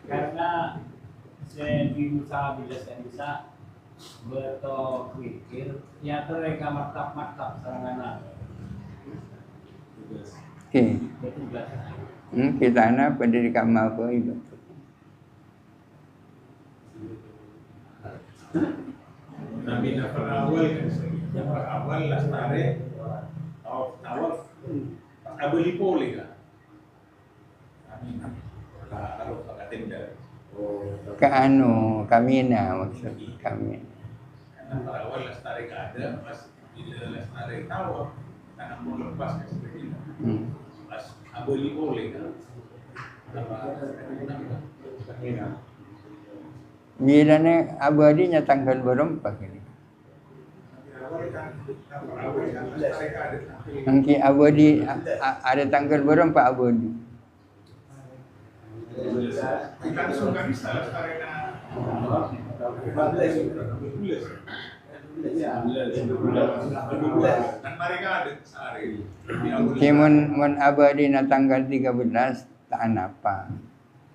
Karena saya bisa bisa berpikir ya mereka maktab serangan. Okey. Kita nak pendidikan apa itu? Nabi nafar awal kan, nafar awal lastare awal abuli poli kan. Kalau katenda. Ke anu kamina maksud kami. Nafar awal lastare ada, pas bila lastare tahu, tanah mau lepas kan seperti itu. Pas abuli poli kan. Bila ni abadinya tanggal berapa ini? Angki abadi ada tanggal berapa abadi? Kita suka bisa lastare dan mereka ada sehari. Mun abadi na tanggal 13 tak apa.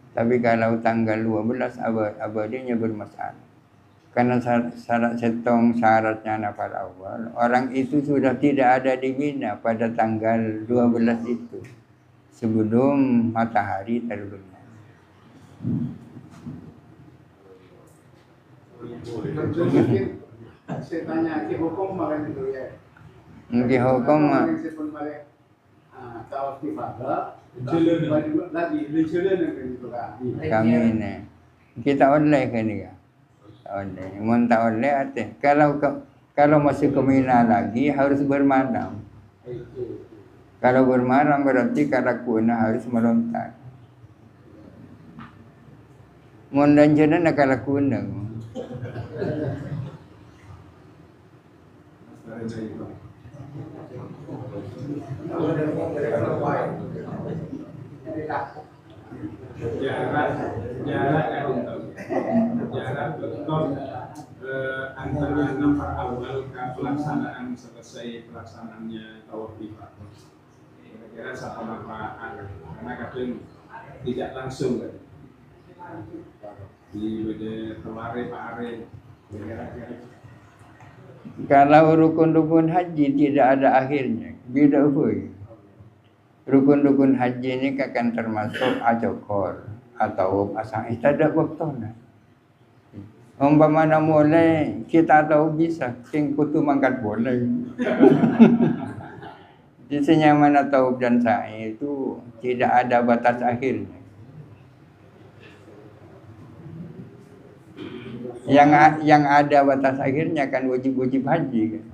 Tapi kalau tanggal 12 abadinya bermasalah. Karena syarat setong syaratnya nafar awal, orang itu sudah tidak ada di Mina pada tanggal 12 itu sebelum matahari terbenam. Saya tanya ke hukum malam itu ya. Mungkin hukum tawaf di Fadha lagi kami ini kita online kan ya. Online. Mun tak online arti kalau masuk ke Mina lagi harus bermalam. Kalau bermalam berarti karakuna harus melontar. Mun dan jana nak karakuna. Jarak betul antara nafar awal ke pelaksanaan selesai pelaksanaannya tawaf ifadah. Kira-kira satu nafar karena kadang tidak langsung kan. Di beda kemarin Pak Are. Kalau rukun-rukun haji tidak ada akhirnya, beda hui. Rukun-rukun haji ini akan termasuk ajokor atau asang tidak waktunya. Umpamana mulai kita tahu bisa, sing kutu mangkat boleh. Di sini mana tahu dan sa'i itu tidak ada batas akhirnya. Yang ada batas akhirnya kan wajib-wajib haji kan.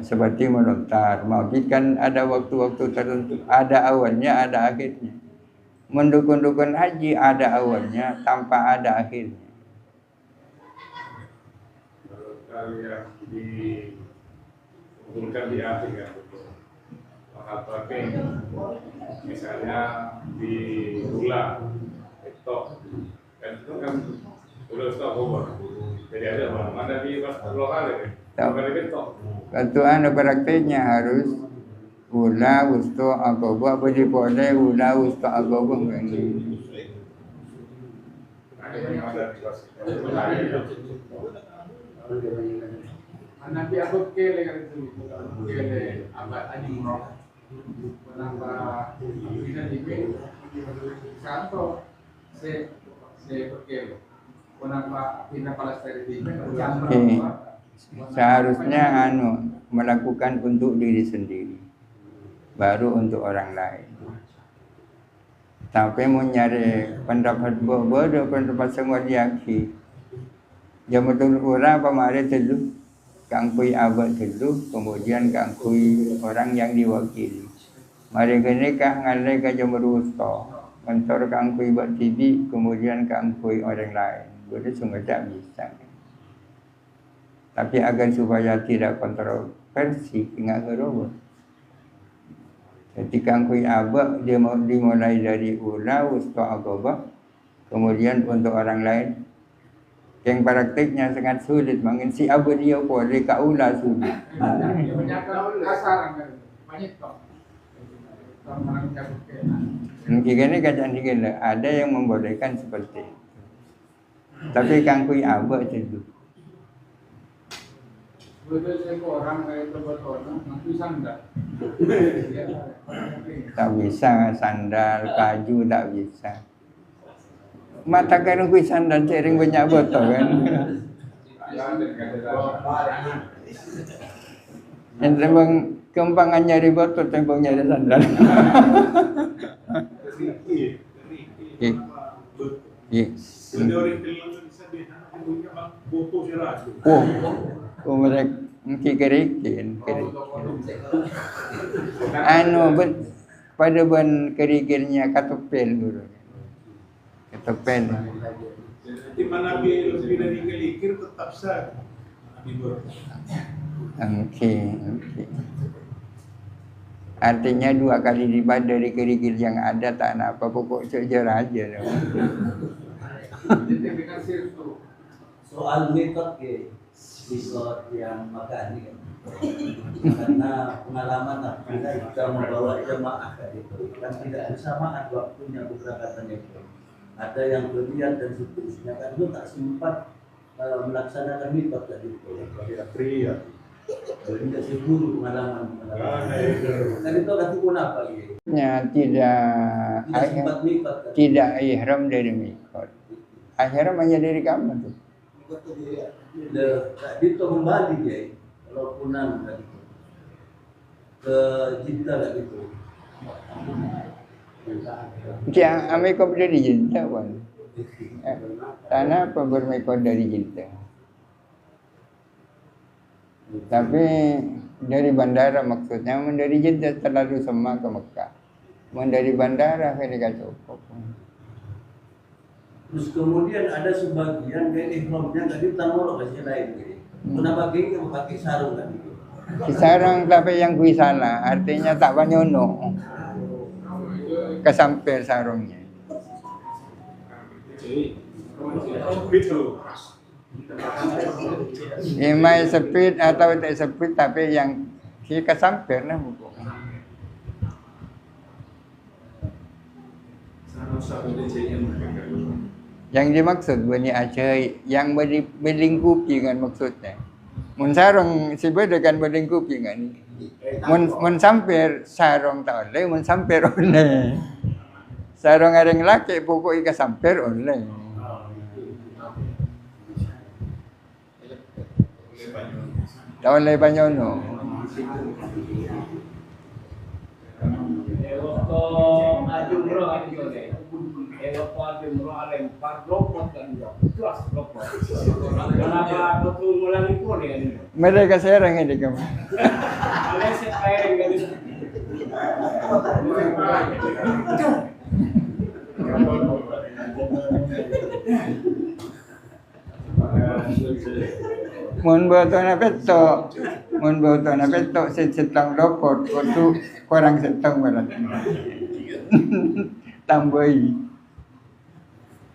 Seperti melontar, maupun kan ada waktu-waktu tertentu, ada awalnya, ada akhirnya. Mendukun-dukun haji ada awalnya tanpa ada akhirnya. Kalau yang dikumpulkan di akhir kan betul. Atau misalnya di Ula, itu kan udah stop over. Jadi ada mana di pas lokal ini. Ketuaan prakteknya harus ula wusto agobo apa dipoleh ula wusto agobo ini. Nabi aku kele kan itu kele abad aji murah menambah kita di kantor se kele menambah pindah Palestina di Seharusnya melakukan untuk diri sendiri, baru untuk orang lain. Tapi mau nyari pendapat bodoh, pendapat semua diaki. Jam betul orang pemari dulu, kangkui abad dulu, kemudian kangkui orang yang diwakili. Mari kini kah ngalai ke jam berusto, mentor kangkui buat TV, kemudian kangkui orang lain. Bodoh sungguh tak bisa. Tapi agar supaya tidak kontroversi, ingat gerobot. Jadi kangkui abad dia dimulai dari ula, usto agobah, kemudian untuk orang lain. Yang praktiknya sangat sulit, mungkin si abu dia boleh kaula sulit. Mungkin ini kajian dikira ada yang membolehkan seperti itu. Tapi kangkui abad itu. Tak bisa sandal, kaju tak bisa. Mata kan kui sandal sering banyak botol kan. Yang tembang kempangan nyari botol, tembang nyari sandal. Oh, mereka mungkin kerikil. Pada ban kerikilnya katupel dulu. Katupel. Di mana lebih dari kerikil tetap sah. Oke. Artinya 2 kali lipat dari kerikil yang ada tak apa, pokok sejar aja. Soal metode yang makan ini karena pengalaman kita membawa jemaah itu kan tidak bersamaan waktunya keberangkatan itu. Ada yang berlian dan seterusnya kan itu tak sempat melaksanakan metode tadi itu. Pria. Jadi tidak seburu pengalaman. Dan itu nanti pun apa gitu? Tidak ihram dari mikot. Ihram hanya dari kamu tuh. Itu kembali dia, kalau punan ke Jeddah lah gitu. Yang amikot dari Jeddah kan? Tanah apa bermikot dari Jeddah? Tapi dari bandara maksudnya, dari Jeddah terlalu semua ke Mekah. Dari bandara kan cukup. Terus kemudian ada sebagian dari ikhramnya tadi tanah kasih lain gitu. Kenapa gini pakai sarung kan gitu? Sarung tapi yang kui salah, artinya tak banyono. Kesampir sarungnya. Imai sepit atau tak sepit tapi yang kesampir nah buku. Yang dimaksud Bani Aceh yang berlingkupi dengan maksudnya. Mun sarung si beda kan berlingkupi dengan. Mun sampir sarung tak oleh, mun sampir oleh. Sarung areng laki pokok ika sampir oleh. Tak oleh banyono. Mereka serang ini kamu. Mun botona petok setang lopot waktu kurang setang berat. Tambahi.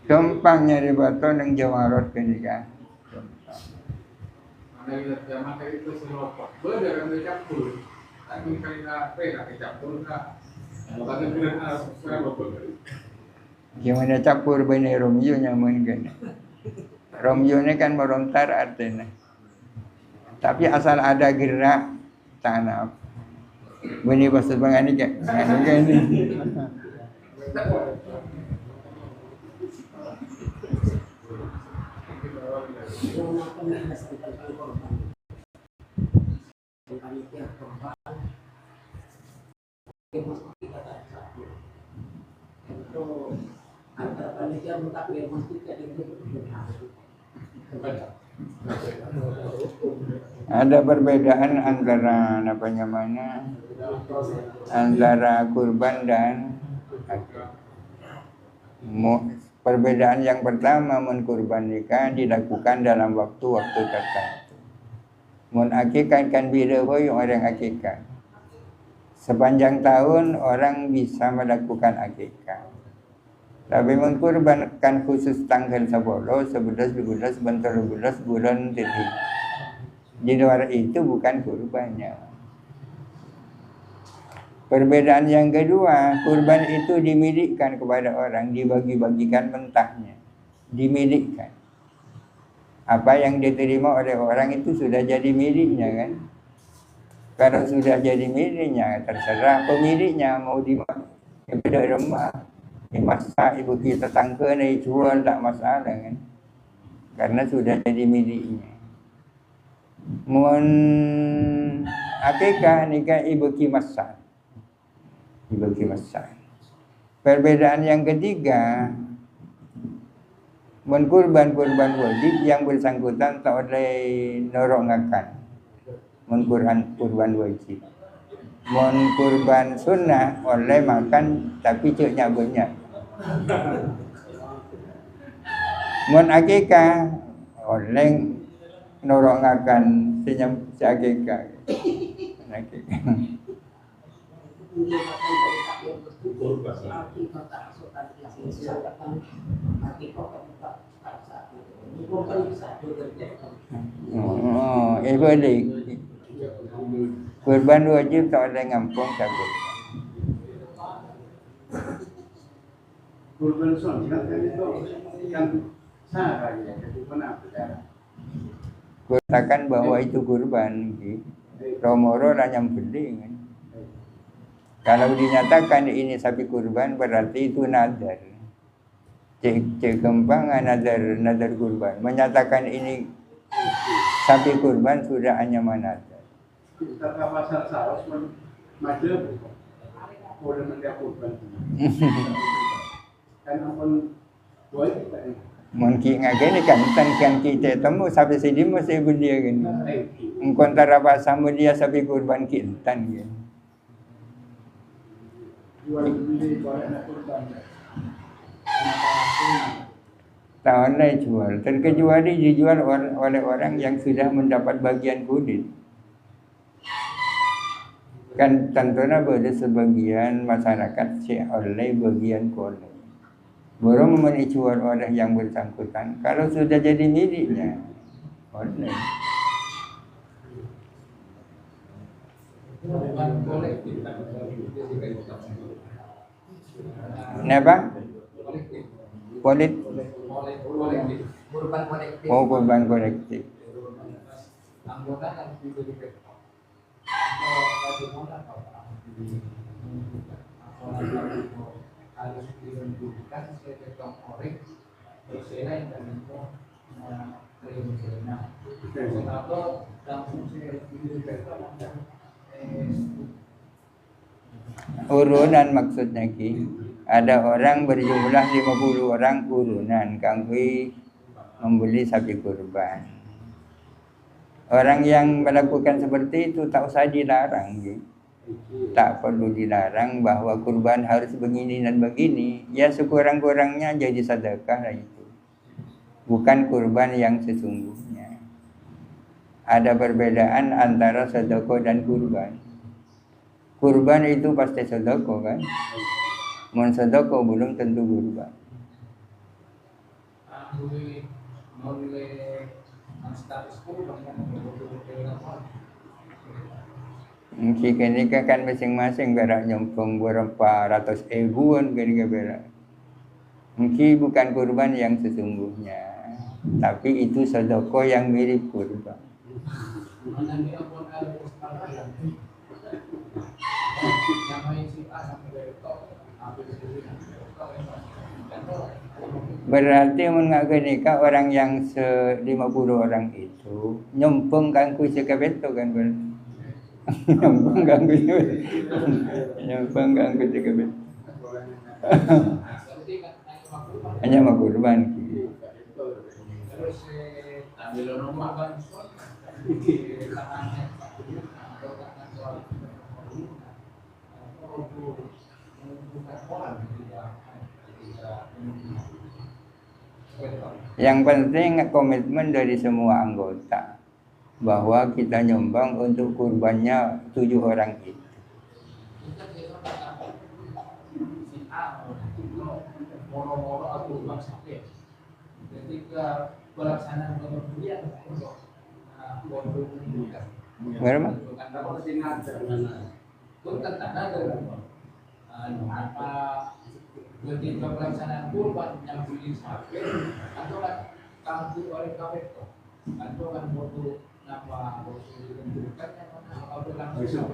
Gampang nyari batu nang jawarot kini kan. Gimana campur bani Romeo nyaman kan. Romeo ini kan merontar artinya. Tapi asal ada gerak tanah. Bani bahasa bangani kan. Ini. panitia mentakbir masjid kayak gitu. Ada perbedaan antara antara kurban dan akikah. Perbedaan yang pertama, mun kurban nikah dilakukan dalam waktu-waktu tertentu. Mun akikah kan bila hoy orang akikah. Sepanjang tahun orang bisa melakukan akikah. Tapi mun kurban kan khusus tanggal 10, 11, 12, bentar 12 bulan Dzulhijjah. Di luar itu bukan kurbannya. Perbedaan yang kedua, kurban itu dimilikkan kepada orang, dibagi-bagikan mentahnya, dimilikkan. Apa yang diterima oleh orang itu sudah jadi miliknya kan? Kalau sudah jadi miliknya, terserah pemiliknya mau dimakan kepada rumah. Masak ibu kita tangka ni jual tak masalah kan? Karena sudah jadi miliknya. Mun akikah nikah ibu masak. Ibu masak. Perbedaan yang ketiga, mun kurban wajib yang bersangkutan tak boleh norongakan. Mun kurban wajib. Mun kurban sunnah oleh makan tapi ceknya banyak. Mun akikah oleh norongakan senyum akikah. Akikah. Boleh. Kurban wajib tak boleh ngampung cabut. Kurban sunnah kan itu kan sah ya, itu benar saudara. Katakan bahwa itu kurban, romoro lah yang beli kan. Kalau dinyatakan ini sapi kurban berarti itu nadar. Cek kembang nadar kurban. Menyatakan ini sapi kurban sudah hanya nadar. Kita pasar saus macam boleh mendia kurban. Kan ampun boy kita ini. Mungkin ngageni kan kita temu sapi sidi mesti bundia gini. Engkau antara sama dia sapi kurban kintan gini. Jual beli barang kurban. Tahun lain jual. Terkecuali dijual oleh orang yang sudah mendapat bagian kulit. Kan tentunya ada sebagian masyarakat yang oleh bagian kulit. Baru dijual oleh yang bersangkutan. Kalau sudah jadi miliknya, oleh. Kenapa? Kurban kolektif. Anggota kan diberikan harus ditunjukkan sebagai orang berselain dan itu terima. Atau langsung urunan maksudnya ki ada orang berjumlah 50 orang urunan kanggo membeli sapi kurban. Orang yang melakukan seperti itu tak usah dilarang ki. Tak perlu dilarang bahwa kurban harus begini dan begini. Ya sekurang-kurangnya jadi sedekah lah itu. Bukan kurban yang sesungguhnya. Ada perbedaan antara sedekah dan kurban. Kurban itu pasti sedekah kan? Mun sedekah belum tentu kurban. Jika nikah kan masing-masing berak nyompong berapa ratus ribuan kan berak. Mungkin bukan kurban yang sesungguhnya, tapi itu sedekah yang mirip kurban. Berarti mengaku nikah orang yang 50 orang itu nyompong kangku sekabento kan berarti. Nyompong kangku sekabento. hanya mau kurban. Terus ambil rumah kan Yang penting komitmen dari semua anggota bahwa kita nyumbang untuk kurbannya 7 orang itu. moro-moro atau uang sakit. Ketika pelaksanaan pembelian untuk bodong Berapa? pun kan ada apa ketika pelaksanaan kurban yang beli sakit atau kan tanggung oleh KPK atau kan butuh nama butuh ditentukan yang mana atau langsung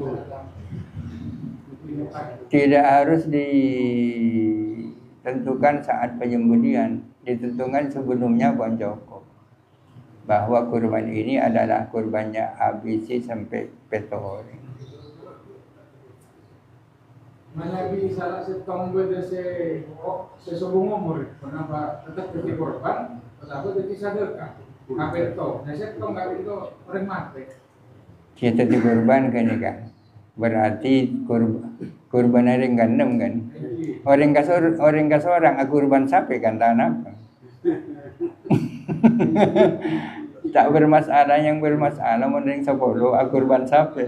Tidak harus ditentukan saat penyembelihan, ditentukan sebelumnya Bang Joko bahwa kurban ini adalah kurbannya ABC sampai Petori. Malagi salah setong beda sesubung umur, kenapa tetap jadi korban, tetapi jadi sadar kapito, nah setong kapito orang mati. Kita di kurban kan ini kan, berarti kurban orang gandem kan. Orang kasorang kurban sapi kan tanah apa? Tak bermasalah, yang bermasalah mending 10 kurban sapi.